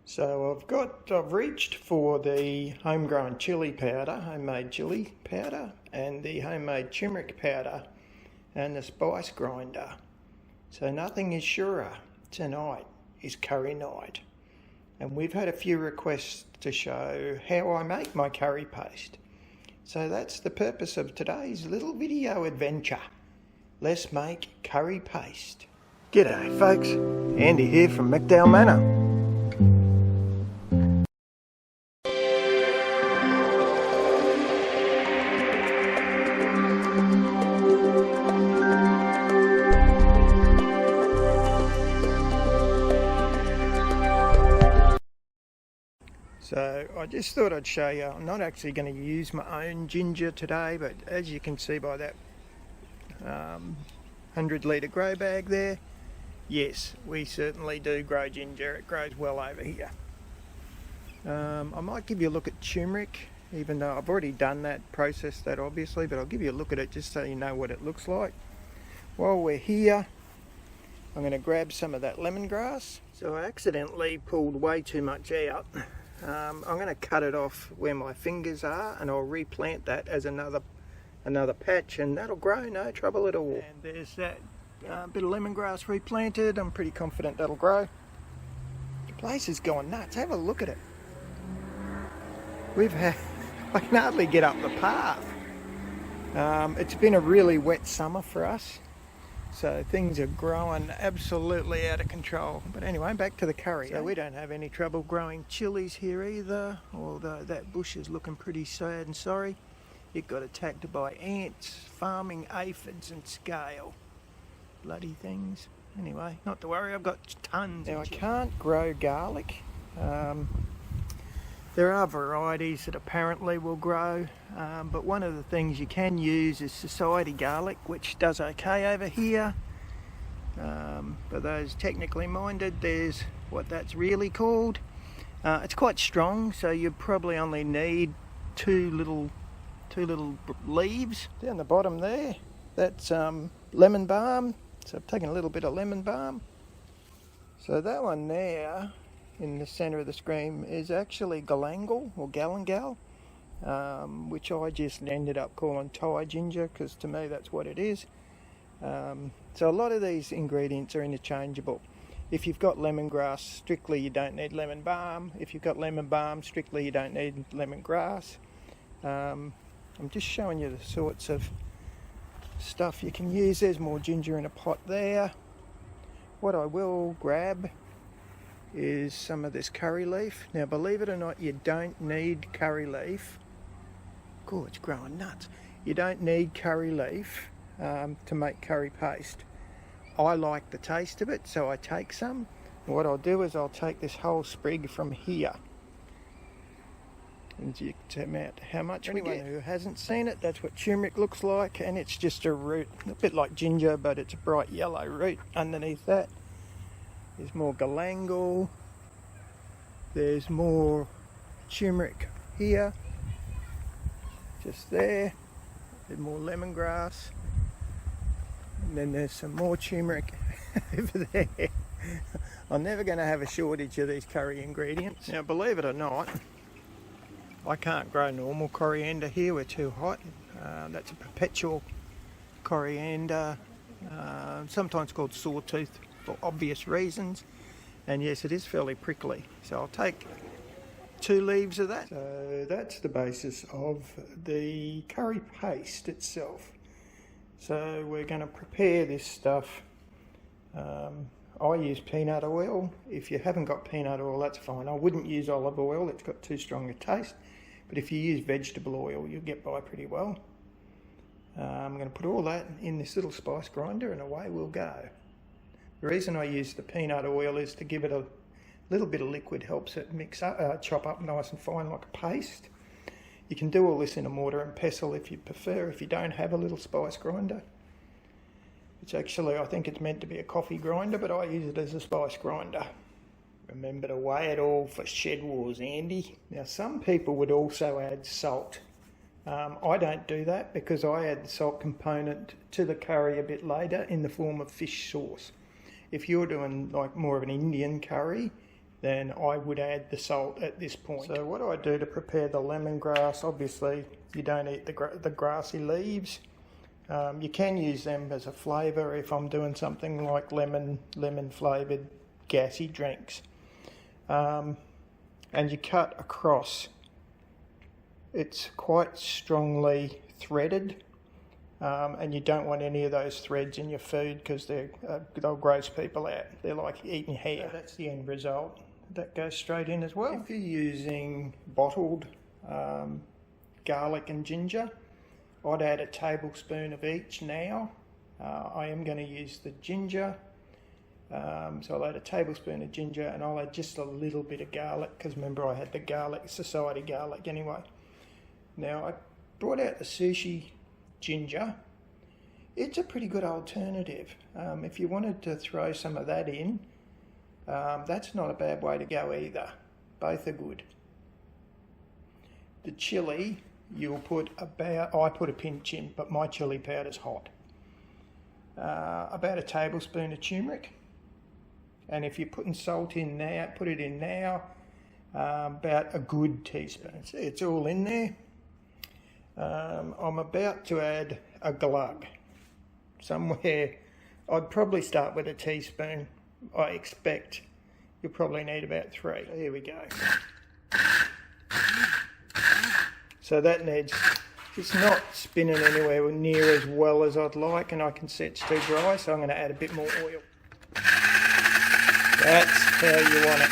So I've reached for the homegrown chili powder, homemade chili powder, and the homemade turmeric powder, and the spice grinder. So nothing is surer. Tonight is curry night. And we've had a few requests to show how I make my curry paste. So that's the purpose of today's little video adventure. Let's make curry paste. G'day folks, Andy here from McDowell Manor. So I just thought I'd show you, I'm not actually going to use my own ginger today, but as you can see by that 100 litre grow bag there, yes, we certainly do grow ginger. It grows well over here. I might give you a look at turmeric, even though I've already done that, processed that obviously, but I'll give you a look at it just so you know what it looks like. While we're here, I'm going to grab some of that lemongrass. So I accidentally pulled way too much out. I'm going to cut it off where my fingers are, and I'll replant that as another patch, and that'll grow, no trouble at all. And there's that bit of lemongrass replanted. I'm pretty confident that'll grow. The place has gone nuts. Have a look at it. I can hardly get up the path. It's been a really wet summer for us, so things are growing absolutely out of control. But anyway, back to the curry. So we don't have any trouble growing chilies here either, although that bush is looking pretty sad and sorry. It got attacked by ants, farming aphids and scale. Bloody things. Anyway, not to worry, I've got tons. Now I can't grow garlic. There are varieties that apparently will grow, but one of the things you can use is society garlic, which does okay over here. For those technically minded, there's what that's really called. It's quite strong, so you probably only need two little leaves. Down the bottom there, that's lemon balm. So I've taken a little bit of lemon balm. So that one there, in the centre of the screen, is actually galangal or galangal, which I just ended up calling Thai ginger because to me that's what it is. So a lot of these ingredients are interchangeable. If you've got lemongrass, strictly you don't need lemon balm. If you've got lemon balm, strictly you don't need lemongrass. I'm just showing you the sorts of stuff you can use. There's more ginger in a pot there. What I will grab is some of this curry leaf. Now believe it or not, you don't need curry leaf. God, it's growing nuts. You don't need curry leaf to make curry paste. I like the taste of it, so I take some. And what I'll do is I'll take this whole sprig from here. And you can tell how much we get. Anyone who hasn't seen it, that's what turmeric looks like, and it's just a root, a bit like ginger, but it's a bright yellow root underneath that. There's more galangal, there's more turmeric here, just there, there's more lemongrass, and then there's some more turmeric over there. I'm never going to have a shortage of these curry ingredients. Now believe it or not, I can't grow normal coriander here, we're too hot. That's a perpetual coriander, sometimes called sawtooth, for obvious reasons, and yes, it is fairly prickly, so I'll take 2 leaves of that. So that's the basis of the curry paste itself. So we're going to prepare this stuff. I use peanut oil. If you haven't got peanut oil, that's fine. I wouldn't use olive oil, it's got too strong a taste, but if you use vegetable oil, you'll get by pretty well. I'm going to put all that in this little spice grinder and away we'll go. The reason I use the peanut oil is to give it a little bit of liquid, helps it mix up, chop up nice and fine like a paste. You can do all this in a mortar and pestle if you prefer, if you don't have a little spice grinder. It's actually, I think it's meant to be a coffee grinder, but I use it as a spice grinder. Remember to weigh it all for shed wars, Andy. Now some people would also add salt. I don't do that because I add the salt component to the curry a bit later in the form of fish sauce. If you're doing like more of an Indian curry, then I would add the salt at this point. So what do I do to prepare the lemongrass? Obviously, you don't eat the grassy leaves. You can use them as a flavour if I'm doing something like lemon flavoured gassy drinks. And you cut across. It's quite strongly threaded, and you don't want any of those threads in your food because they'll gross people out. They're like eating hair. So that's the end result. That goes straight in as well. If you're using bottled garlic and ginger, I'd add a tablespoon of each now. I am going to use the ginger, so I'll add a tablespoon of ginger, and I'll add just a little bit of garlic because remember I had the garlic, society garlic anyway. Now I brought out the sushi ginger. It's a pretty good alternative. If you wanted to throw some of that in, that's not a bad way to go either. Both are good. The chilli, you'll put about, I put a pinch in, but my chilli powder's hot. About a tablespoon of turmeric. And if you're putting salt in now, put it in now, about a good teaspoon. It's all in there. I'm about to add a glug. Somewhere, I'd probably start with a teaspoon. I expect you'll probably need about 3. Here we go. So that needs, it's not spinning anywhere near as well as I'd like, and I can see it's too dry, so I'm going to add a bit more oil. That's how you want it.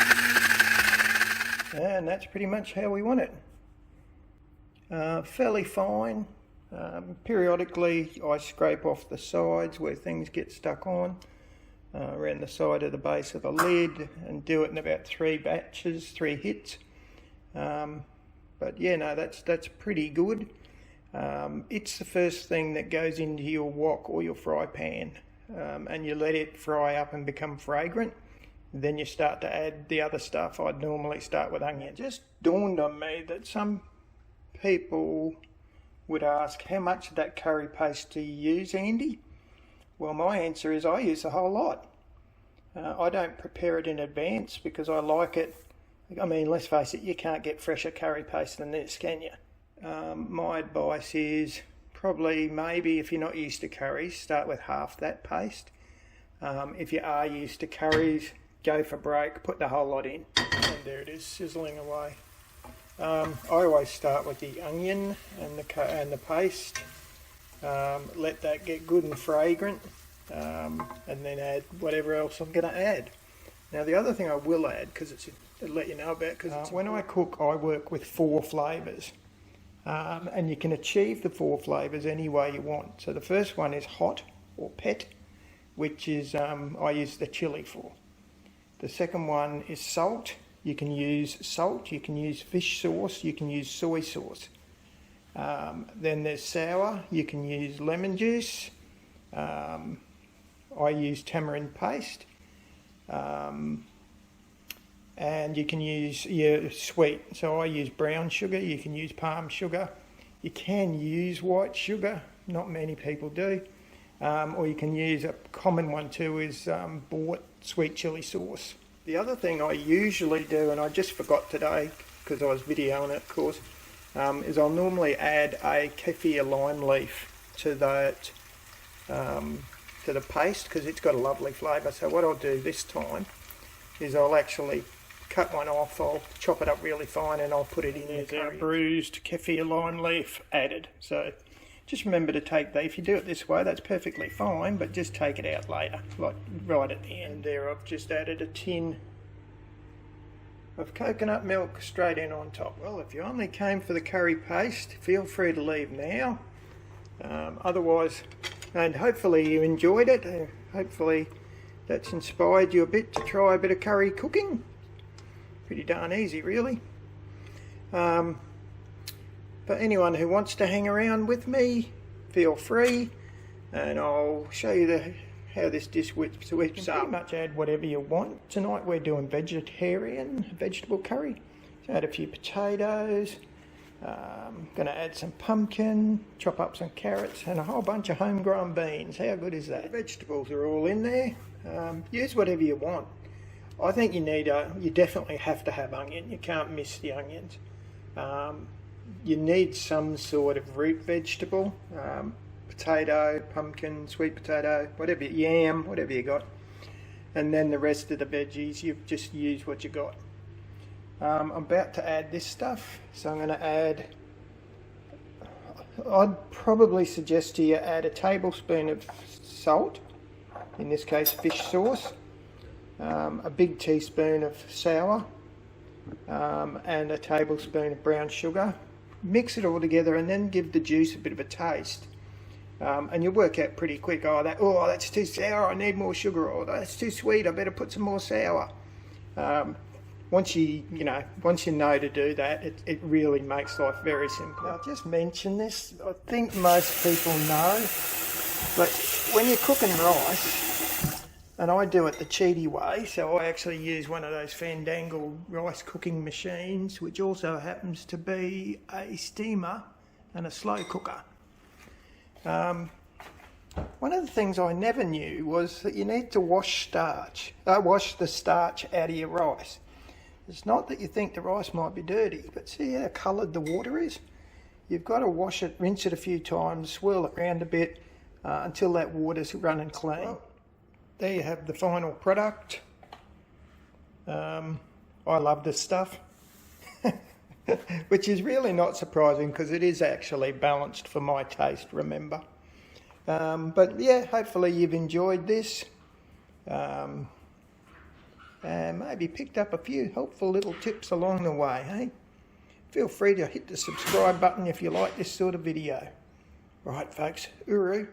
And that's pretty much how we want it. Fairly fine. Periodically I scrape off the sides where things get stuck on, around the side of the base of the lid, and do it in about 3 batches, 3 hits. But yeah, no, that's pretty good. It's the first thing that goes into your wok or your fry pan, and you let it fry up and become fragrant. Then you start to add the other stuff. I'd normally start with onion. It just dawned on me that some people would ask, how much of that curry paste do you use, Andy? Well, my answer is I use a whole lot. I don't prepare it in advance because I like it. I mean, let's face it, you can't get fresher curry paste than this, can you? My advice is probably, maybe if you're not used to curries, start with half that paste. If you are used to curries, go for broke, put the whole lot in. And there it is, sizzling away. I always start with the onion and the paste. Let that get good and fragrant, and then add whatever else I'm going to add. Now the other thing I will add, because it's to let you know about, because when I cook I work with 4 flavours, and you can achieve the 4 flavours any way you want. So the first one is hot or pet, which is I use the chilli for. The second one is salt. You can use salt, you can use fish sauce, you can use soy sauce. Then there's sour, you can use lemon juice. I use tamarind paste. And you can use your sweet. So I use brown sugar, you can use palm sugar. You can use white sugar, not many people do. Or you can use, a common one too is bought sweet chili sauce. The other thing I usually do, and I just forgot today because I was videoing it, of course, is I'll normally add a kaffir lime leaf to that, to the paste, because it's got a lovely flavour. So what I'll do this time is I'll actually cut one off, I'll chop it up really fine, and I'll put it in the curry. Bruised kaffir lime leaf added. So just remember to take that. If you do it this way, that's perfectly fine, but just take it out later, like right at the end. There, I've just added a tin of coconut milk straight in on top. Well, if you only came for the curry paste, feel free to leave now. Otherwise, and hopefully you enjoyed it. Hopefully that's inspired you a bit to try a bit of curry cooking. Pretty darn easy, really. But anyone who wants to hang around with me, feel free, and I'll show you how this dish whips up. You can pretty much add whatever you want. Tonight we're doing vegetable curry. So add a few potatoes, going to add some pumpkin, chop up some carrots, and a whole bunch of homegrown beans. How good is that? The vegetables are all in there. Use whatever you want. I think you definitely have to have onion. You can't miss the onions. You need some sort of root vegetable, potato, pumpkin, sweet potato, whatever, yam, whatever you got. And then the rest of the veggies, you just use what you got. I'm about to add this stuff, so I'm going to add, I'd probably suggest to you add a tablespoon of salt, in this case fish sauce, a big teaspoon of sour, and a tablespoon of brown sugar. Mix it all together and then give the juice a bit of a taste. And you'll work out pretty quick, oh that's too sour, I need more sugar, or that's too sweet, I better put some more sour. Once you know to do that, it really makes life very simple. I'll just mention this, I think most people know, but when you're cooking rice, and I do it the cheaty way, so I actually use one of those Fandangle rice cooking machines, which also happens to be a steamer and a slow cooker. One of the things I never knew was that you need to wash the starch out of your rice. It's not that you think the rice might be dirty, but see how coloured the water is? You've got to wash it, rinse it a few times, swirl it around a bit until that water's running clean. Well, there you have the final product. I love this stuff, which is really not surprising because it is actually balanced for my taste, remember. But yeah, hopefully you've enjoyed this. And maybe picked up a few helpful little tips along the way, hey? Feel free to hit the subscribe button if you like this sort of video. Right, folks, uru.